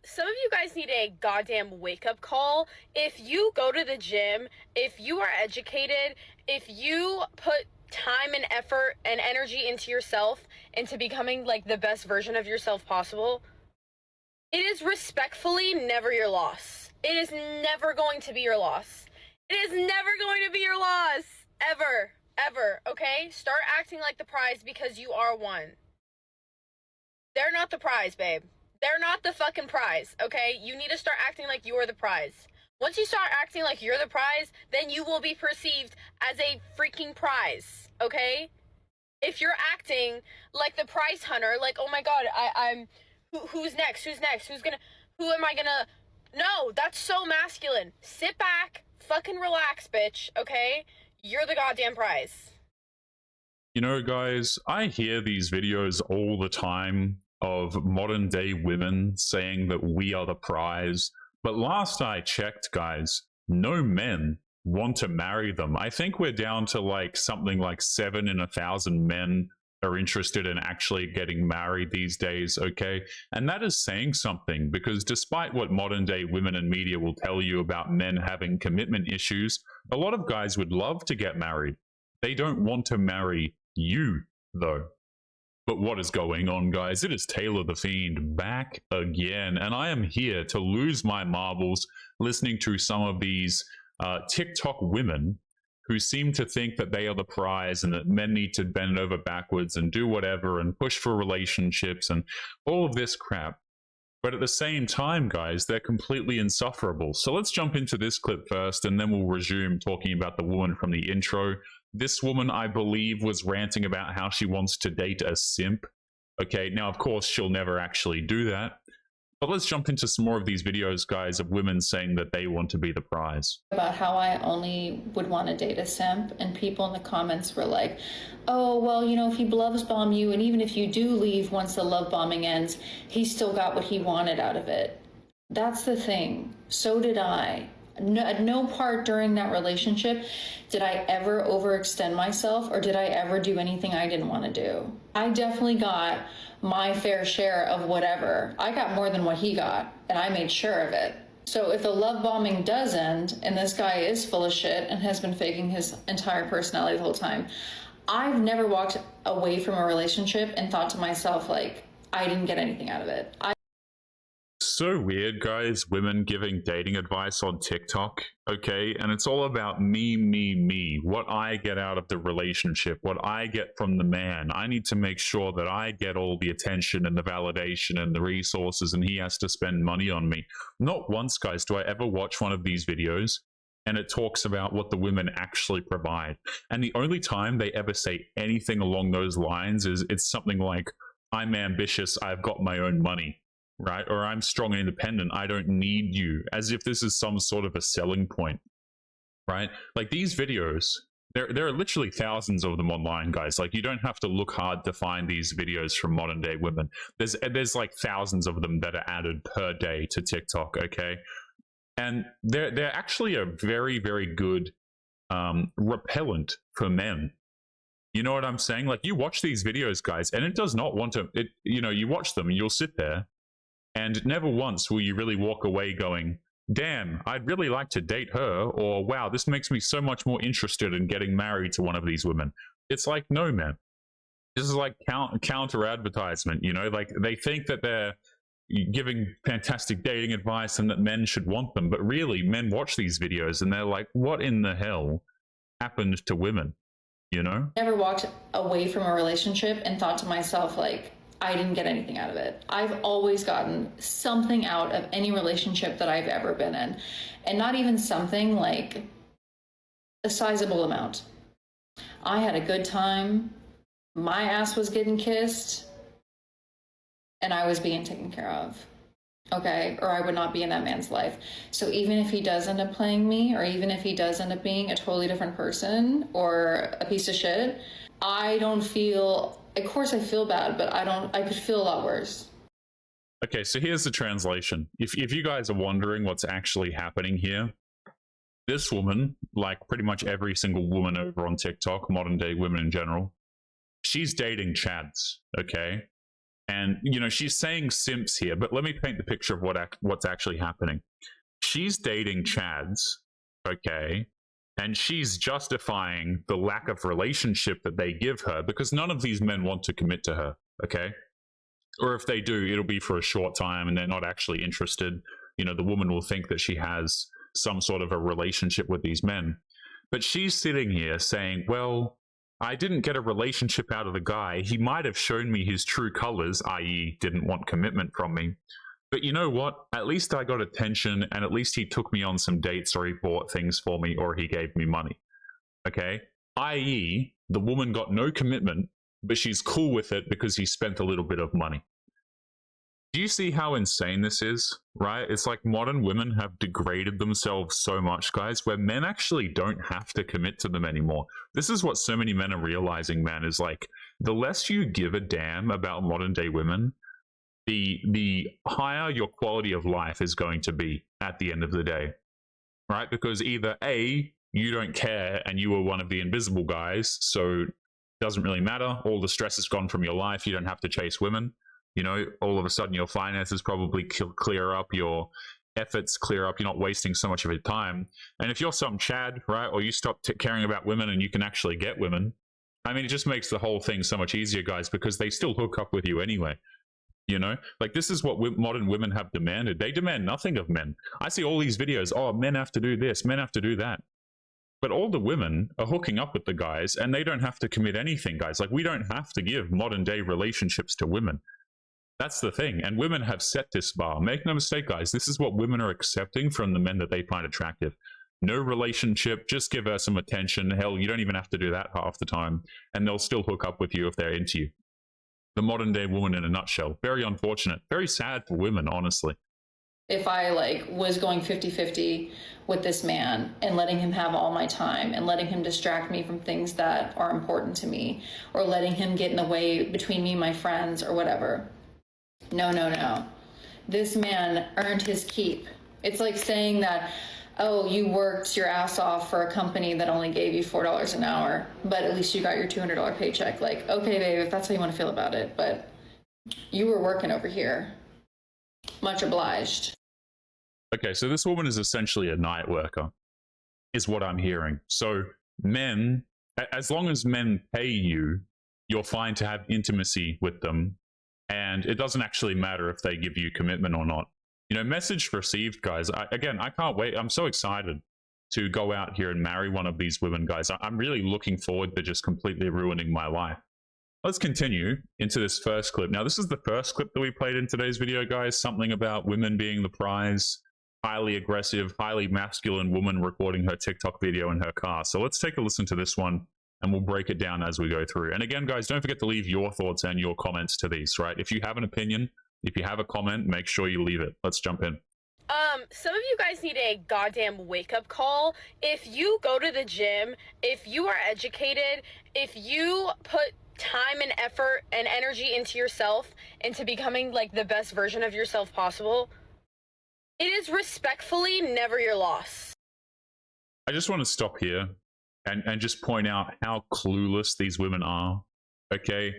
Some of you guys need a goddamn wake-up call. If you go to the gym, if you are educated, if you put time and effort and energy into yourself, into becoming like the best version of yourself possible, it is respectfully never your loss. It is never going to be your loss. It is never going to be your loss. Ever. Ever. Okay? Start acting like the prize because you are one. They're not the prize, babe. They're not the fucking prize, okay? You need to start acting like you're the prize. Once you start acting like you're the prize, then you will be perceived as a freaking prize, okay? If you're acting like the prize hunter, like, oh my god, I'm who's next? Who am I gonna No, that's so masculine. Sit back, fucking relax, bitch, okay? You're the goddamn prize. You know, guys, I hear these videos all the time of modern day women saying that we are the prize. But last I checked, guys, no men want to marry them. I think we're down to like something like 7 in 1,000 men are interested in actually getting married these days, okay? And that is saying something, because despite what modern day women and media will tell you about men having commitment issues, a lot of guys would love to get married. They don't want to marry you, though. But what is going on, guys? It is Taylor the Fiend back again, and I am here to lose my marbles listening to some of these TikTok women who seem to think that they are the prize and that men need to bend over backwards and do whatever and push for relationships and all of this crap. But at the same time, guys, they're completely insufferable. So let's jump into this clip first, and then we'll resume talking about the woman from the intro. This woman, I believe, was ranting about how she wants to date a simp. Okay, now, of course, she'll never actually do that. But let's jump into some more of these videos, guys, of women saying that they want to be the prize. About how I only would want to date a simp, and people in the comments were like, oh, well, you know, if he loves bomb you, and even if you do leave once the love bombing ends, he still got what he wanted out of it. That's the thing. So did I. No, at no part during that relationship did I ever overextend myself, or did I ever do anything I didn't want to do. I definitely got my fair share of whatever. I got more than what he got, and I made sure of it. So if the love bombing does end, and this guy is full of shit and has been faking his entire personality the whole time, I've never walked away from a relationship and thought to myself, like, I didn't get anything out of it. So weird, guys, women giving dating advice on TikTok, okay? And it's all about me, what I get out of the relationship, what I get from the man. I need to make sure that I get all the attention and the validation and the resources, and he has to spend money on me. Not once, guys, do I ever watch one of these videos and it talks about what the women actually provide. And the only time they ever say anything along those lines is it's something like, I'm ambitious, I've got my own money. Right? Or I'm strong and independent, I don't need you, as if this is some sort of a selling point, right? Like these videos, there are literally thousands of them online, guys. Like you don't have to look hard to find these videos from modern day women. There's like thousands of them that are added per day to TikTok, okay? And they're actually a very, very good repellent for men. You know what I'm saying? Like you watch these videos, guys, and it does not want to, you watch them and you'll sit there, and never once will you really walk away going, damn, I'd really like to date her, or wow, this makes me so much more interested in getting married to one of these women. It's like, no, man. This is like counter advertisement, like they think that they're giving fantastic dating advice and that men should want them. But really, men watch these videos and they're like, what in the hell happened to women? Never walked away from a relationship and thought to myself, like, I didn't get anything out of it. I've always gotten something out of any relationship that I've ever been in. And not even something, like a sizable amount. I had a good time. My ass was getting kissed. And I was being taken care of. Okay? Or I would not be in that man's life. So even if he does end up playing me, or even if he does end up being a totally different person or a piece of shit, I don't feel, of course I feel bad, but I could feel a lot worse. Okay, so here's the translation. If you guys are wondering what's actually happening here, this woman, like pretty much every single woman over on TikTok, modern day women in general, she's dating Chads, okay? And, you know, she's saying simps here, but let me paint the picture of what's actually happening. She's dating Chads, okay? And she's justifying the lack of relationship that they give her because none of these men want to commit to her, okay? Or if they do, it'll be for a short time and they're not actually interested. You know, the woman will think that she has some sort of a relationship with these men. But she's sitting here saying, well, I didn't get a relationship out of the guy. He might have shown me his true colors, i.e. didn't want commitment from me. But you know what? At least I got attention, and at least he took me on some dates, or he bought things for me, or he gave me money. Okay? I.e., the woman got no commitment, but she's cool with it because he spent a little bit of money. Do you see how insane this is, right? It's like modern women have degraded themselves so much, guys, where men actually don't have to commit to them anymore. This is what so many men are realizing, man, is like the less you give a damn about modern day women, the higher your quality of life is going to be at the end of the day, right? Because either A, you don't care and you were one of the invisible guys, so it doesn't really matter. All the stress is gone from your life. You don't have to chase women. You know, all of a sudden your finances probably clear up, your efforts clear up, you're not wasting so much of your time. And if you're some Chad, right, or you stop caring about women and you can actually get women, I mean, it just makes the whole thing so much easier, guys, because they still hook up with you anyway. You know, like this is what modern women have demanded. They demand nothing of men. I see all these videos, oh, men have to do this, men have to do that. But all the women are hooking up with the guys and they don't have to commit anything, guys. Like we don't have to give modern day relationships to women. That's the thing. And women have set this bar. Make no mistake, guys. This is what women are accepting from the men that they find attractive. No relationship. Just give her some attention. Hell, you don't even have to do that half the time. And they'll still hook up with you if they're into you. The modern day woman in a nutshell. Very unfortunate. Very sad for women, honestly. If I was going 50-50 with this man and letting him have all my time and letting him distract me from things that are important to me, or letting him get in the way between me and my friends or whatever. No. This man earned his keep. It's like saying that, oh, you worked your ass off for a company that only gave you $4 an hour, but at least you got your $200 paycheck. Like, okay, babe, if that's how you want to feel about it, but you were working over here. Much obliged. Okay, so this woman is essentially a night worker, is what I'm hearing. So men, as long as men pay you, you're fine to have intimacy with them. And it doesn't actually matter if they give you commitment or not. You know, message received, guys. I can't wait. I'm so excited to go out here and marry one of these women, guys. I'm really looking forward to just completely ruining my life. Let's continue into this first clip. Now, this is the first clip that we played in today's video, guys. Something about women being the prize, highly aggressive, highly masculine woman recording her TikTok video in her car. So let's take a listen to this one and we'll break it down as we go through. And again, guys, don't forget to leave your thoughts and your comments to these, right? If you have an opinion, if you have a comment, make sure you leave it. Let's jump in. Some of you guys need a goddamn wake-up call. If you go to the gym, if you are educated, if you put time and effort and energy into yourself, into becoming like the best version of yourself possible, it is respectfully never your loss. I just want to stop here and just point out how clueless these women are, okay?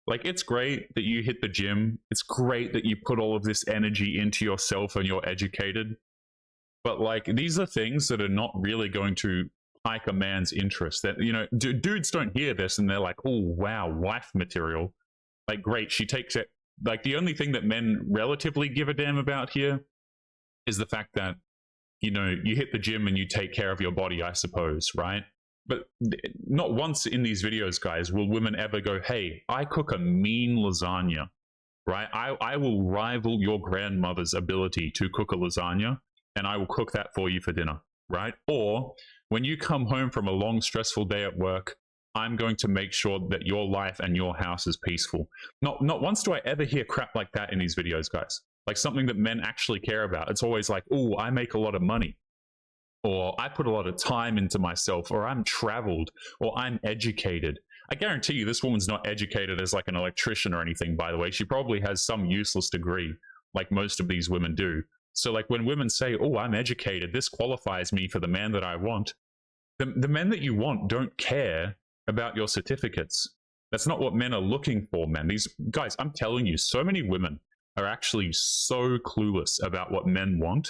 Like, it's great that you hit the gym. It's great that you put all of this energy into yourself and you're educated. But, like, these are things that are not really going to pique a man's interest. That, you know, dudes don't hear this and they're like, oh, wow, wife material. Like, great, she takes it. Like, the only thing that men relatively give a damn about here is the fact that, you know, you hit the gym and you take care of your body, I suppose, right? But not once in these videos, guys, will women ever go, hey, I cook a mean lasagna, right? I will rival your grandmother's ability to cook a lasagna, and I will cook that for you for dinner, right? Or when you come home from a long, stressful day at work, I'm going to make sure that your life and your house is peaceful. Not once do I ever hear crap like that in these videos, guys. Like something that men actually care about. It's always like, oh, I make a lot of money. Or I put a lot of time into myself, or I'm traveled, or I'm educated. I guarantee you this woman's not educated as like an electrician or anything, by the way. She probably has some useless degree, like most of these women do. So like when women say, oh, I'm educated, this qualifies me for the man that I want. The men that you want don't care about your certificates. That's not what men are looking for, man. These guys, I'm telling you, so many women are actually so clueless about what men want.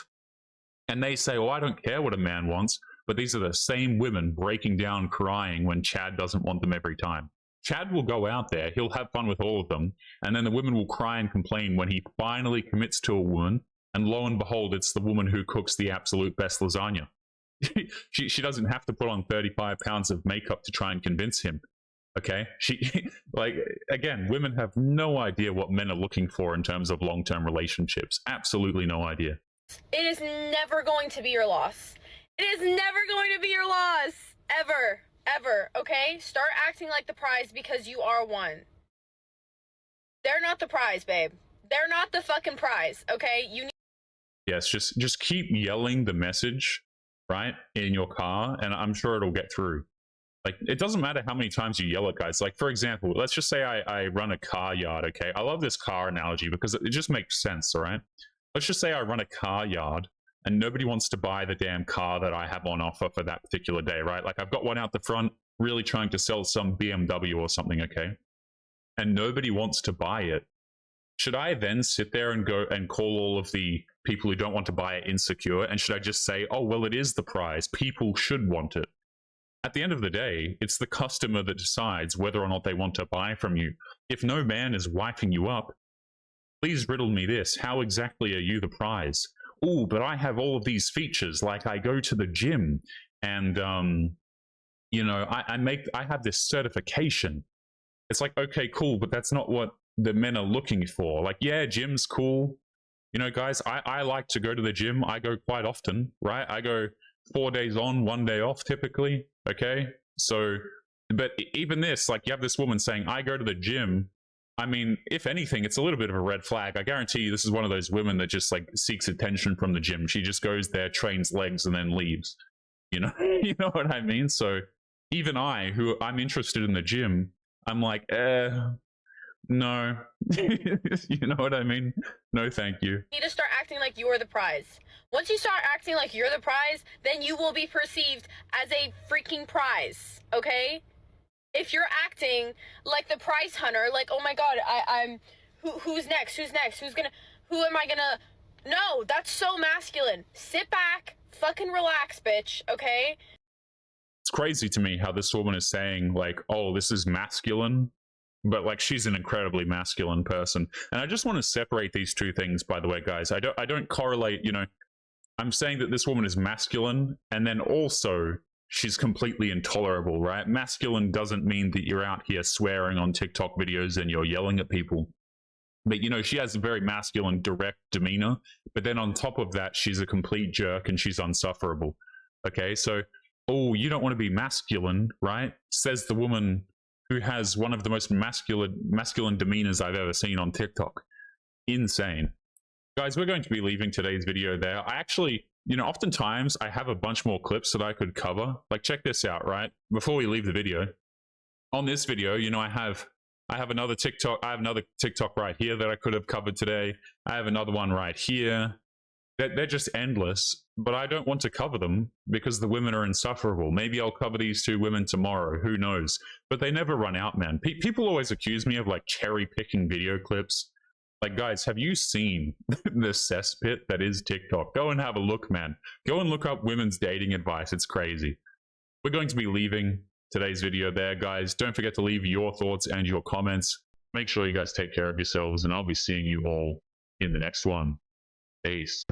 And they say, oh, I don't care what a man wants. But these are the same women breaking down, crying when Chad doesn't want them every time. Chad will go out there, he'll have fun with all of them, and then the women will cry and complain when he finally commits to a woman, and lo and behold, it's the woman who cooks the absolute best lasagna. she doesn't have to put on 35 pounds of makeup to try and convince him. Okay? Like, again, women have no idea what men are looking for in terms of long-term relationships. Absolutely no idea. It is never going to be your loss. It is never going to be your loss. Ever. Ever. Okay? Start acting like the prize because you are one. They're not the prize, babe. They're not the fucking prize. Okay? You need. Yes, just keep yelling the message, right, in your car, and I'm sure it'll get through. Like, it doesn't matter how many times you yell at guys. Like, for example, let's just say I run a car yard, okay? I love this car analogy because it just makes sense, all right? Let's just say I run a car yard and nobody wants to buy the damn car that I have on offer for that particular day, right? Like, I've got one out the front, really trying to sell some BMW or something, okay? And nobody wants to buy it. Should I then sit there and go and call all of the people who don't want to buy it insecure? And should I just say, oh, well, it is the prize. People should want it. At the end of the day, it's the customer that decides whether or not they want to buy from you. If no man is wiping you up, please riddle me this. How exactly are you the prize? Oh, but I have all of these features, like I go to the gym and, you know, I have this certification. It's like, okay, cool, but that's not what the men are looking for. Like, yeah, gym's cool. You know, guys, I like to go to the gym. I go quite often, right? I go 4 days on, 1 day off typically, okay? So, but even this, like, you have this woman saying, I go to the gym. I mean, if anything, it's a little bit of a red flag. I guarantee you this is one of those women that just, like, seeks attention from the gym. She just goes there, trains legs, and then leaves. You know? You know what I mean? So even who I'm interested in the gym, I'm like, no. You know what I mean? No, thank you. You need to start acting like you're the prize. Once you start acting like you're the prize, then you will be perceived as a freaking prize, okay? If you're acting like the prize hunter, like, oh my god, who's next? Who am I gonna? No, that's so masculine. Sit back, fucking relax, bitch, okay? It's crazy to me how this woman is saying, like, oh, this is masculine, but, like, she's an incredibly masculine person. And I just want to separate these two things, by the way, guys. I don't correlate, you know, I'm saying that this woman is masculine, and then also she's completely intolerable, right? Masculine doesn't mean that you're out here swearing on TikTok videos and you're yelling at people. But, you know, she has a very masculine, direct demeanor. But then on top of that, she's a complete jerk and she's unsufferable. Okay, so, oh, you don't want to be masculine, right? Says the woman who has one of the most masculine demeanors I've ever seen on TikTok. Insane. Guys, we're going to be leaving today's video there. I actually, you know, oftentimes I have a bunch more clips that I could cover. Like, check this out, right? Before we leave the video. On this video, you know, I have another TikTok. I have another TikTok right here that I could have covered today. I have another one right here. They're just endless, but I don't want to cover them because the women are insufferable. Maybe I'll cover these two women tomorrow. Who knows? But they never run out, man. People always accuse me of, like, cherry picking video clips. Like, guys, have you seen the cesspit that is TikTok? Go and have a look, man. Go and look up women's dating advice. It's crazy. We're going to be leaving today's video there, guys. Don't forget to leave your thoughts and your comments. Make sure you guys take care of yourselves, and I'll be seeing you all in the next one. Peace.